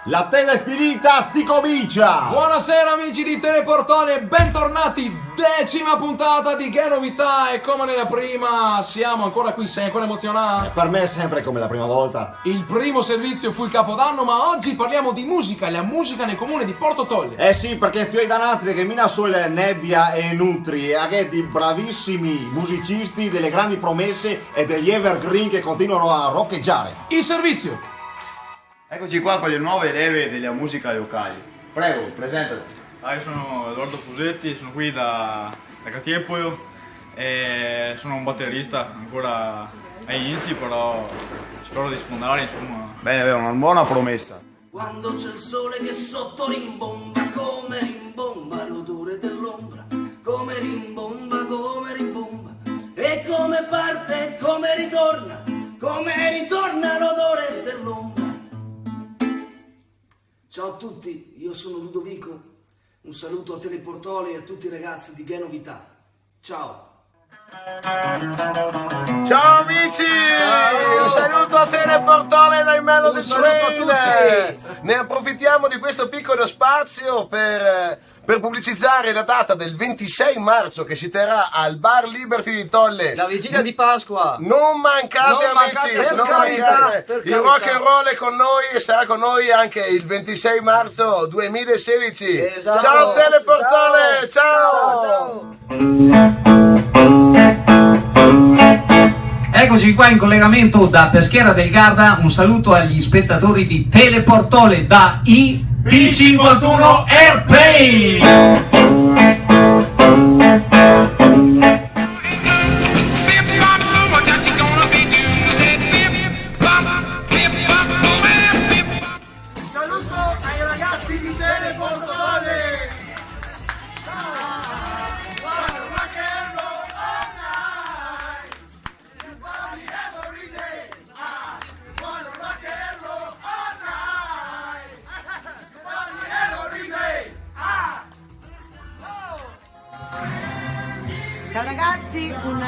La tela spirita si comincia! Buonasera amici di Teleportone, bentornati, 10ª puntata di Che Novità. E come nella prima siamo ancora qui, sei ancora emozionato? Per me è sempre come la prima volta. Il primo servizio fu il Capodanno, ma oggi parliamo di musica, la musica nel comune di Porto Tolle. Eh sì, perché fioi da natri che mina sulle nebbia e nutri, e anche di bravissimi musicisti, delle grandi promesse e degli evergreen che continuano a roccheggiare. Il servizio. Eccoci qua con le nuove leve della musica locale. Prego, presentati. Io sono Edoardo Fusetti, sono qui da Catiepolo e sono un batterista ancora agli inizi, però spero di sfondare, insomma. Bene, una buona promessa. Quando c'è il sole che sotto rimbomba, come rimbomba l'odore dell'ombra, come rimbomba, e come parte, come ritorna l'odore dell'ombra. Ciao a tutti, io sono Ludovico, un saluto a Teleportole e a tutti i ragazzi di Che Novità. Ciao! Ciao amici! Ciao. Un saluto a Teleportone dai Melody Un saluto a Train! Ne approfittiamo di questo piccolo spazio per pubblicizzare la data del 26 marzo che si terrà al Bar Liberty di Tolle. La vigilia di Pasqua. Non mancate Non amici, mancate, non per carità, mancate. per Il carità. rock and roll è con noi e sarà con noi anche il 26 marzo 2016. Esatto. Ciao Teleportone, ciao! Ciao. Eccoci qua in collegamento da Peschiera del Garda, un saluto agli spettatori di Teleportole da IP51 Airplane. Un saluto ai ragazzi di Teleportone! Ciao ragazzi, un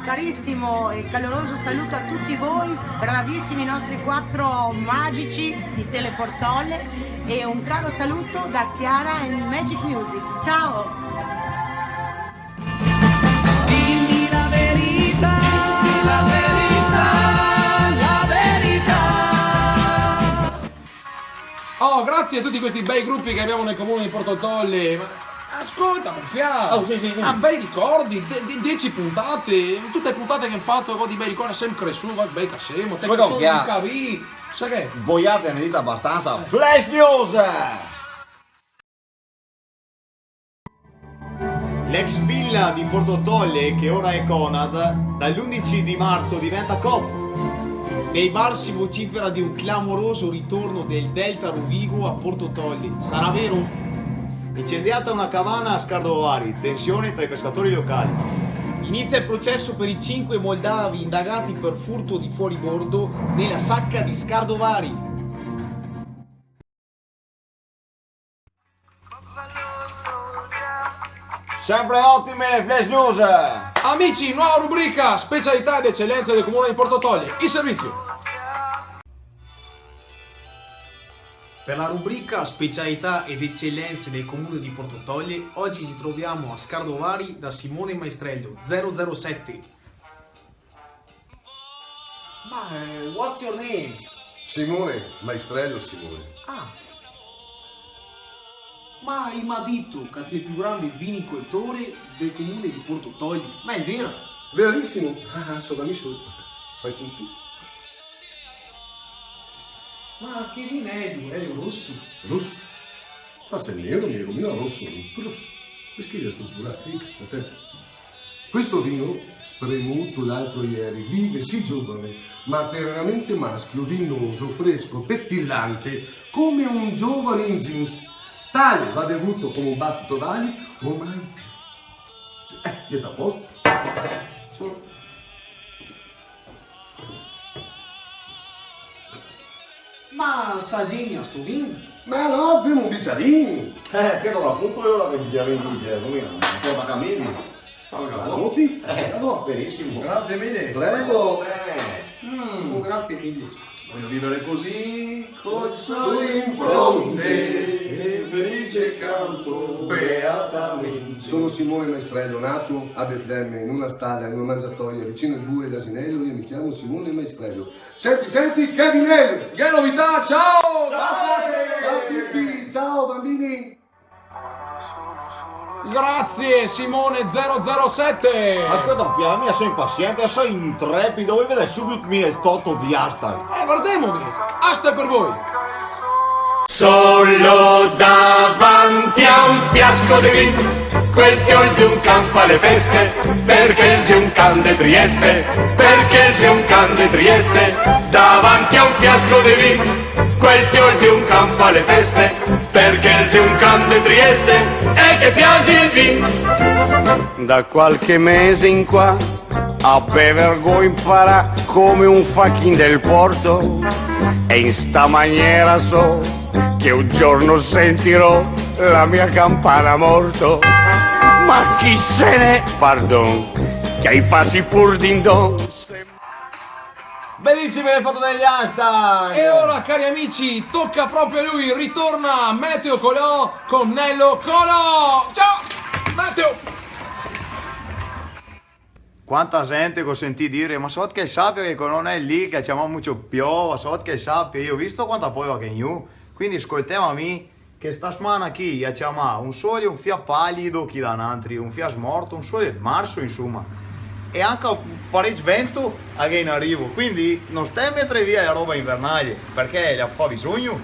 carissimo e caloroso saluto a tutti voi, bravissimi nostri 4 magici di Teleportole, e un caro saluto da Chiara e Magic Music. Ciao! Dimmi la verità, la verità. Oh, grazie a tutti questi bei gruppi che abbiamo nel comune di Porto Tolle. Ma ascolta, Fiat, Oh, sì. bei ricordi, 10 puntate, tutte puntate che ho fatto con di bei ricordi, sempre cresciuto, bei casemo, te Ma che con sono chi ha? un cavì, sai che? Boiate ne dite abbastanza. Flash News! L'ex villa di Porto Tolle, che ora è Conad, dall'11 di marzo diventa Coop. Nei bar si vocifera di un clamoroso ritorno del Delta Rovigo a Porto Tolle. Sarà vero? Incendiata una cabana a Scardovari, tensione tra i pescatori locali. Inizia il processo per i 5 moldavi indagati per furto di fuoribordo nella sacca di Scardovari. Sempre ottime le Flash News! Amici, nuova rubrica, specialità ed eccellenza del comune di Porto Tolle, il servizio. Per la rubrica Specialità ed eccellenze del comune di Porto Tolle, oggi ci troviamo a Scardovari da Simone Maestrello, 007. Ma what's your name? Simone, Maestrello Simone. Ah. Ma mi ha detto che è il più grande vinicoltore del comune di Porto Tolle. Ma è vero? Verissimo? Sono amico. Fai tutti? Ma che vino è? È il rosso. Rosso? Forse è nero, meno rosso, rosso. Perché è strutturato, sì, attento. Questo vino, spremuto l'altro ieri, vive sì giovane, ma terribilmente maschio, vinoso, fresco, pettillante, come un giovane in jeans. Tale va bevuto come un battito d'ali o mai più. Niente a posto. Ma sa genia sto vino? Ma no, prima un bicchiarino. Che non appunto io la bicchiarino di dietro, un po' da cammino. Salutiamo. Benissimo. Grazie mille. Prego. Oh, grazie mille. Voglio vivere così, Col sole in fronte e felice canto beatamente. Sono Simone Maestrello, nato a Betlemme in una stalla, in una mangiatoia vicino al bue e all'asinello. Io mi chiamo Simone Maestrello. Senti, Cavinello! che novità, ciao! Ciao Pippi, ciao bambini! Grazie Simone 007. Ascolta, la mia sei impaziente, sei intrepido, vuoi vedere subito il foto di hashtag? Guardiamoli, hashtag per voi. Solo davanti a un fiasco di vino, quel fiol di un can fa le feste, perché il Giuncan de Trieste, perché il Giuncan de Trieste, davanti a un fiasco di vino, quel fiol di un can fa le feste, perché il Giuncan de Trieste è che piace il vino. Da qualche mese in qua a bevergo impara come un fachin del porto, e in sta maniera so che un giorno sentirò la mia campana morto. Ma chi se ne, pardon, che ai passi pur din don. Bellissime le foto degli hashtag! E ora cari amici, tocca proprio a lui, ritorna Matteo Colò con Nello Colò. Ciao Matteo! Quanta gente che ho sentito dire, ma so che sappia che non è lì, che c'è molto piove, so che sappia, io ho visto quanta piove che io, quindi ascoltiamo che sta settimana qui c'è un sole un fia pallido chi da un un fia smorto, un sole marzo insomma, e anche un parecchio vento che in arrivo, quindi non stai mettere via la roba invernale, perché la fa bisogno.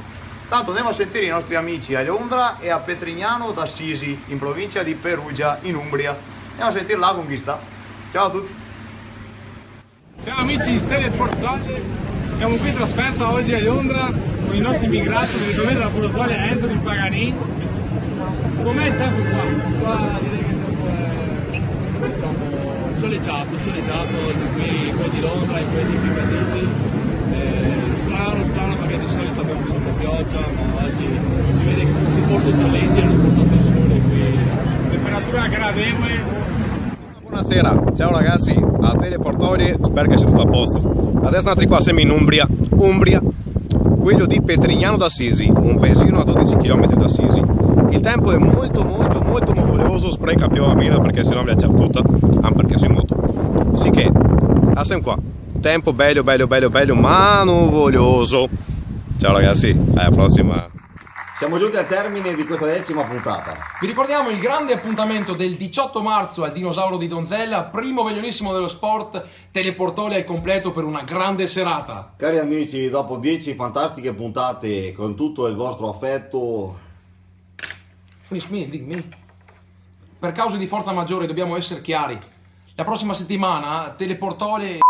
Tanto andiamo a sentire i nostri amici a Londra e a Petrignano d'Assisi, in provincia di Perugia, in Umbria. Andiamo a sentire là con chi sta. Ciao a tutti! Ciao amici di Teleportale, siamo qui in trasferta oggi a Londra con i nostri immigrati, direttamente dalla portale Anthony Paganin. Com'è il tempo qua? Qua direi che il tempo è diciamo soleggiato, c'è qui in quelli di Londra e quelli di Piccadilly. Strano perché di solito abbiamo sempre pioggia, ma oggi si vede che questi portotollesi hanno portato il sole qui, temperatura gradevole. Buonasera, ciao ragazzi, a Teleportale, spero che sia tutto a posto. Adesso andate qua siamo in Umbria, quello di Petrignano d'Assisi, un paesino a 12 km da Assisi. Il tempo è molto nuvoloso, spreca piove a meno perché sennò mi acciappa tutta, anche perché sei molto. Sì che, siamo qua, tempo bello, ma nuvoloso. Ciao ragazzi, alla prossima. Siamo giunti al termine di questa 10ª puntata. Vi ricordiamo il grande appuntamento del 18 marzo al Dinosauro di Donzella, primo veglionissimo dello sport, Teleportole al completo per una grande serata. Cari amici, dopo 10 fantastiche puntate con tutto il vostro affetto... Dimmi. Per cause di forza maggiore dobbiamo essere chiari. La prossima settimana Teleportole...